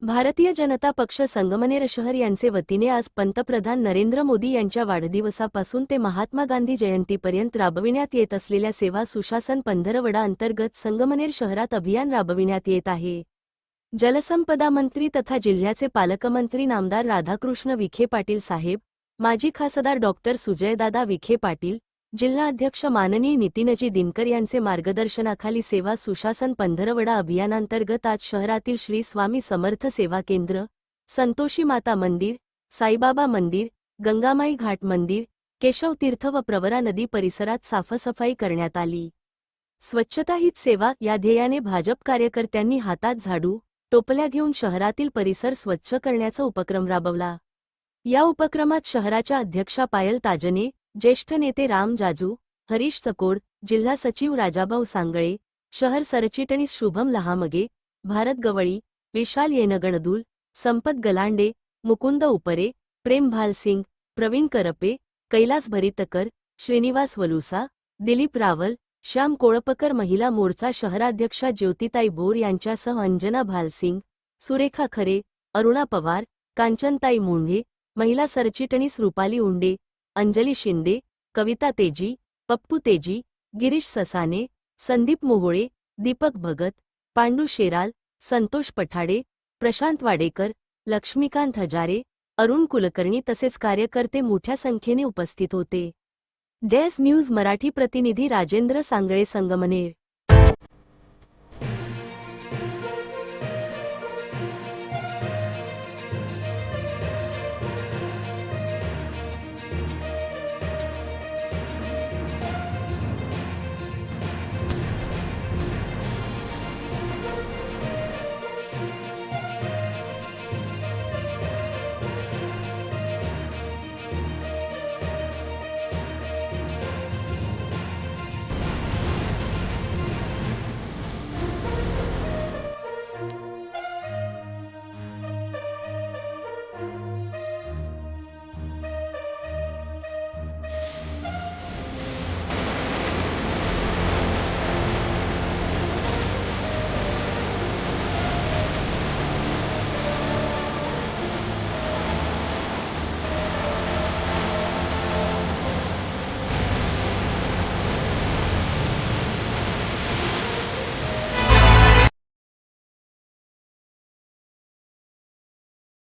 भारतीय जनता पक्ष संगमनेर शहर यांचे वतीने आज पंतप्रधान नरेंद्र मोदी यांच्या वाढदिवसापासून ते महात्मा गांधी जयंतीपर्यंत राबविण्यात येत असलेल्या सेवा सुशासन पंधरवडा अंतर्गत संगमनेर शहरात अभियान राबविण्यात येत आहे। जलसंपदा मंत्री तथा जिल्ह्याचे पालकमंत्री नामदार राधाकृष्ण विखे पाटील साहेब, माजी खासदार डॉक्टर सुजयदादा विखे पाटील, जिल्हा अध्यक्ष माननीय नितीनजी दिनकर यांचे मार्गदर्शनाखाली सेवा सुशासन पंधरवडा अभियानांतर्गत आज शहरातील श्री स्वामी समर्थ सेवा केंद्र, संतोषी माता मंदिर, साईबाबा मंदिर, गंगामाई घाट मंदिर, केशव तीर्थ व प्रवरा नदी परिसरात साफसफाई करण्यात आली। स्वच्छता हीच सेवा या ध्येयाने भाजप कार्यकर्त्यांनी हातात झाडू, टोपल्या घेऊन शहरातील परिसर स्वच्छ करण्याचा उपक्रम राबवला। या उपक्रमात शहराच्या अध्यक्षा पायल ताजने, ज्येष्ठ नेते राम जाजू, हरीश चकोड, जिल्हा सचिव राजाभाऊ सांगळे, शहर सरचिटणीस शुभम लहामगे, भारत गवळी, विशाल येनगणदूल, संपत गलांडे, मुकुंद उपरे, प्रेम भालसिंग, प्रवीण करपे, कैलास भरितकर, श्रीनिवास वलुसा, दिलीप रावल, श्याम कोळपकर, महिला मोर्चा शहराध्यक्षा ज्योतिताई बोर यांच्यासह अंजना भालसिंग, सुरेखा खरे, अरुणा पवार, कांचनताई मुंढे, महिला सरचिटणीस रुपाली उंडे, अंजली शिंदे, कविता तेजी, पप्पू तेजी, गिरीश ससाने, संदीप मोहोळे, दीपक भगत, पांडू शेराल, संतोष पठाडे, प्रशांत वाडेकर, लक्ष्मीकांत हजारे, अरुण कुलकर्णी तसेच कार्यकर्ते मोठ्या संख्येने उपस्थित होते। डेस न्यूज मराठी प्रतिनिधी राजेंद्र सांगळे, संगमनेर।